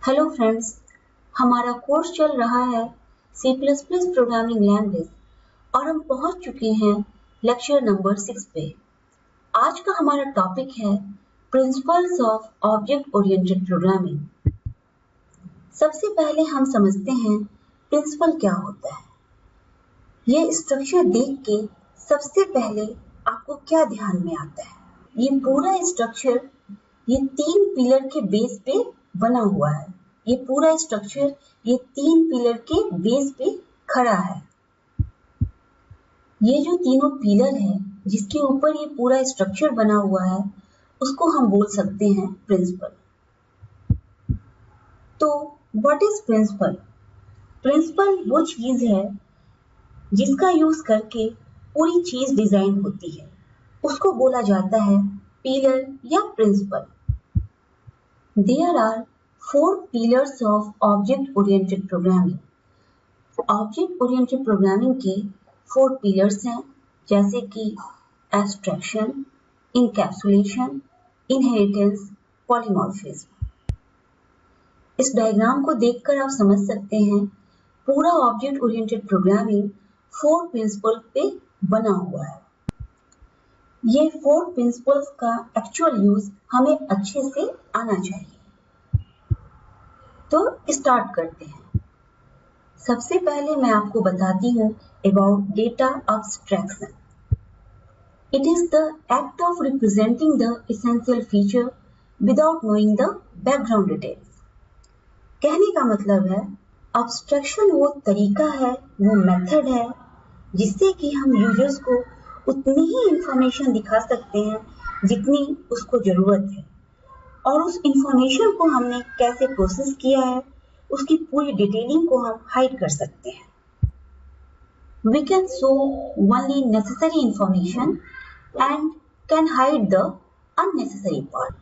Hello friends, हमारा course चल रहा है C++ प्रोग्रामिंग लैंग्वेज और हम पहुंच चुके हैं लेक्चर नंबर 6 पे। आज का हमारा टॉपिक है principles of object oriented programming. सबसे पहले हम समझते हैं प्रिंसिपल क्या होता है। ये स्ट्रक्चर देख के सबसे पहले आपको क्या ध्यान में आता है? ये पूरा स्ट्रक्चर ये 3 पिलर के बेस पे बना हुआ है। ये पूरा स्ट्रक्चर ये 3 पिलर के बेस पे खड़ा है। ये जो तीनों पिलर है जिसके ऊपर ये पूरा स्ट्रक्चर बना हुआ है उसको हम बोल सकते हैं प्रिंसिपल। तो व्हाट इज प्रिंसिपल? प्रिंसिपल वो चीज है जिसका यूज करके पूरी चीज डिजाइन होती है, उसको बोला जाता है पिलर या principal. There are 4 pillars of object-oriented programming. Object-oriented programming के 4 pillars हैं, जैसे कि abstraction, encapsulation, inheritance, polymorphism. इस डायग्राम को देखकर आप समझ सकते हैं पूरा object-oriented programming 4 principles पे बना हुआ है। ये 4 प्रिंसिपल्स का एक्चुअल यूज हमें अच्छे से आना चाहिए। तो स्टार्ट करते हैं। सबसे पहले मैं आपको बताती हूँ about data abstraction. It is the act of representing the essential feature without knowing the background details. कहने का मतलब है एब्स्ट्रैक्शन वो तरीका है, वो मेथड है जिससे कि हम यूजर्स को उतनी ही इंफॉर्मेशन दिखा सकते हैं जितनी उसको जरूरत है, और उस इंफॉर्मेशन को हमने कैसे प्रोसेस किया है उसकी पूरी डिटेलिंग को हम हाइड कर सकते हैं। We can show only necessary information and can hide the unnecessary part.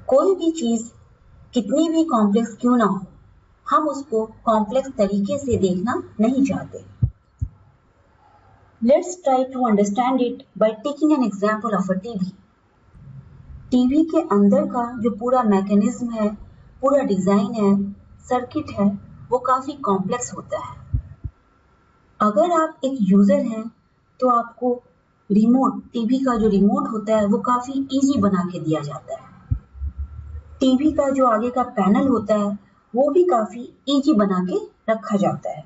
कोई भी चीज कितनी भी कॉम्प्लेक्स क्यों ना हो, हम उसको कॉम्प्लेक्स तरीके से देखना नहीं चाहते। Let's try to understand it by taking an example of a TV. TV के अंदर का जो पूरा मैकेनिज्म है, पूरा डिजाइन है, सर्किट है, वो काफी कॉम्प्लेक्स होता है। अगर आप एक यूजर हैं तो आपको रिमोट, टीवी का जो रिमोट होता है वो काफी इजी बना के दिया जाता है। टीवी का जो आगे का पैनल होता है वो भी काफी इजी बना के रखा जाता है।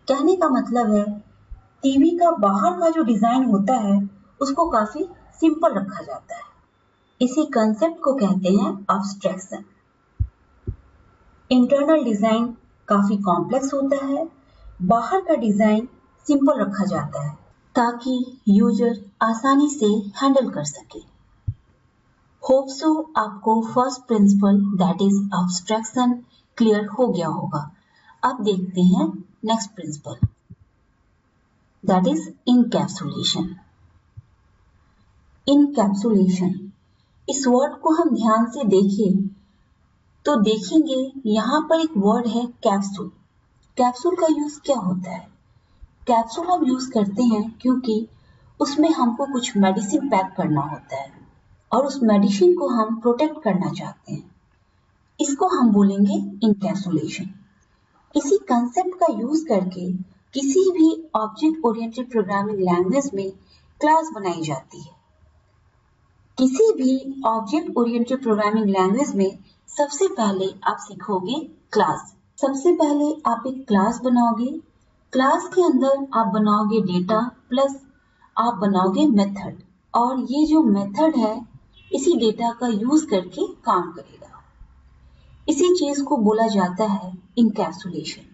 कहने का मतलब है टीवी का बाहर का जो डिजाइन होता है उसको काफी सिंपल रखा जाता है। इसी कंसेप्ट को कहते हैं एब्स्ट्रैक्शन। इंटरनल डिजाइन काफी कॉम्प्लेक्स होता है, बाहर का डिजाइन सिंपल रखा जाता है ताकि यूजर आसानी से हैंडल कर सके। होप सो आपको first principle that is abstraction clear हो गया होगा। अब देखते हैं next principal that is encapsulation. Encapsulation इस वर्ड को हम ध्यान से देखें तो देखेंगे यहाँ पर एक वर्ड है कैप्सूल। कैप्सूल का यूज क्या होता है? कैप्सूल हम यूज करते हैं क्योंकि उसमें हमको कुछ मेडिसिन पैक करना होता है और उस मेडिसिन को हम प्रोटेक्ट करना चाहते हैं। इसको हम बोलेंगे इनकैप्सुलेशन। इसी कंसेप्ट का यूज करके किसी भी ऑब्जेक्ट ओरिएंटेड प्रोग्रामिंग लैंग्वेज में क्लास बनाई जाती है। किसी भी ऑब्जेक्ट ओरिएंटेड प्रोग्रामिंग लैंग्वेज में सबसे पहले आप सीखोगे क्लास। सबसे पहले आप एक क्लास बनाओगे। क्लास के अंदर आप बनाओगे डेटा प्लस आप बनाओगे मेथड, और ये जो मेथड है इसी डेटा का यूज करके काम करेगा। इसी चीज को बोला जाता है इनकैप्सुलेशन।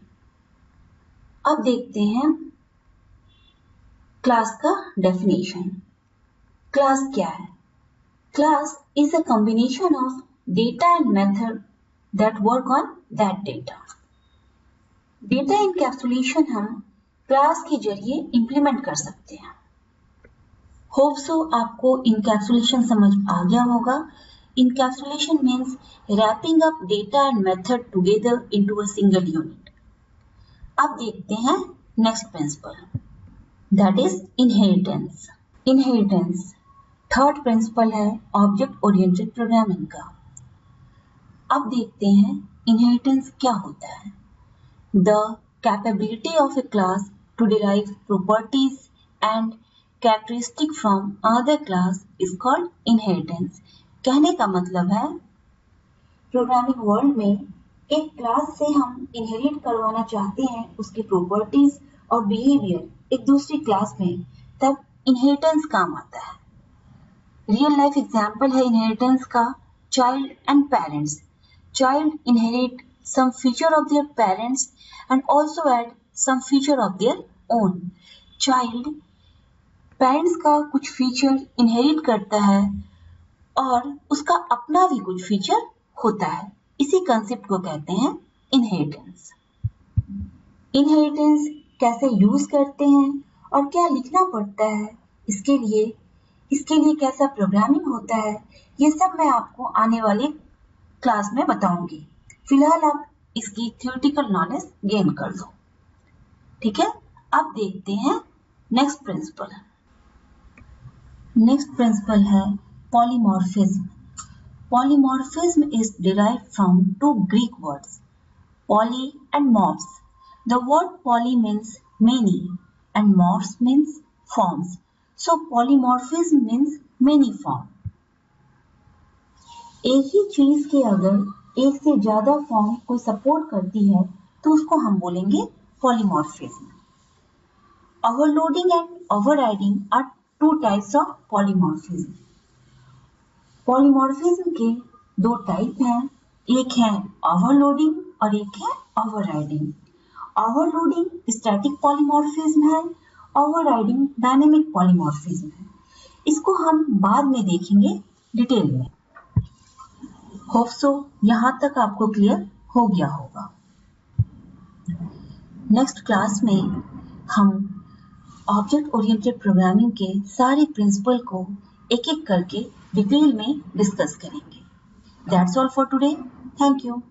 अब देखते हैं क्लास का डेफिनेशन। क्लास क्या है? Class is a combination of data and method that work on that data. Data encapsulation हम क्लास के जरिए इंप्लीमेंट कर सकते हैं। होप सो आपको इनकैप्सुलेशन समझ आ गया होगा। Encapsulation means wrapping up data and method together into a single unit. अब देखते हैं next principle that is inheritance. Inheritance third principle है ऑब्जेक्ट ओरिएंटेड प्रोग्रामिंग का। अब देखते हैं इनहेरिटेंस क्या होता है। The capability of a class to derive properties and characteristic from other class is called inheritance. कहने का मतलब है प्रोग्रामिंग वर्ल्ड में एक क्लास से हम इनहेरिट करवाना चाहते हैं उसकी प्रॉपर्टीज और बिहेवियर एक दूसरी क्लास में, तब इनहेरिटेंस काम आता है। रियल लाइफ एग्जाम्पल है इनहेरिटेंस का child and parents. Child inherit some feature of their parents and also add some feature of their own. Child parents का कुछ फीचर इनहेरिट करता है और उसका अपना भी कुछ फीचर होता है। इसी कंसेप्ट को कहते हैं इनहेरिटेंस। इनहेरिटेंस कैसे यूज करते हैं और क्या लिखना पड़ता है इसके लिए कैसा प्रोग्रामिंग होता है, ये सब मैं आपको आने वाले क्लास में बताऊंगी। फिलहाल आप इसकी थ्योरेटिकल नॉलेज गेन कर लो, ठीक है। अब देखते हैं नेक्स्ट प्रिंसिपल। नेक्स्ट प्रिंसिपल है polymorphism. Polymorphism is derived from two Greek words poly and morphs. The word poly means many and morphs means forms. So polymorphism means many form. एक ही चीज के अगर एक से ज्यादा फॉर्म को सपोर्ट करती है तो उसको हम बोलेंगे polymorphism. Overloading and overriding are two types of polymorphism. Polymorphism के दो टाइप हैं, एक है ओवरलोडिंग और एक है ओवरराइडिंग। ओवरलोडिंग स्टैटिक पॉलीमॉर्फिज्म है, ओवरराइडिंग डायनेमिक पॉलीमॉर्फिज्म है। इसको हम बाद में देखेंगे डिटेल में। होप सो यहाँ तक आपको क्लियर हो गया होगा। नेक्स्ट क्लास में हम ऑब्जेक्ट ओरिएंटेड प्रोग्रामिंग के सारे प्रिंसिपल को एक एक करके डिटेल में डिस्कस करेंगे। That's all for today. Thank you.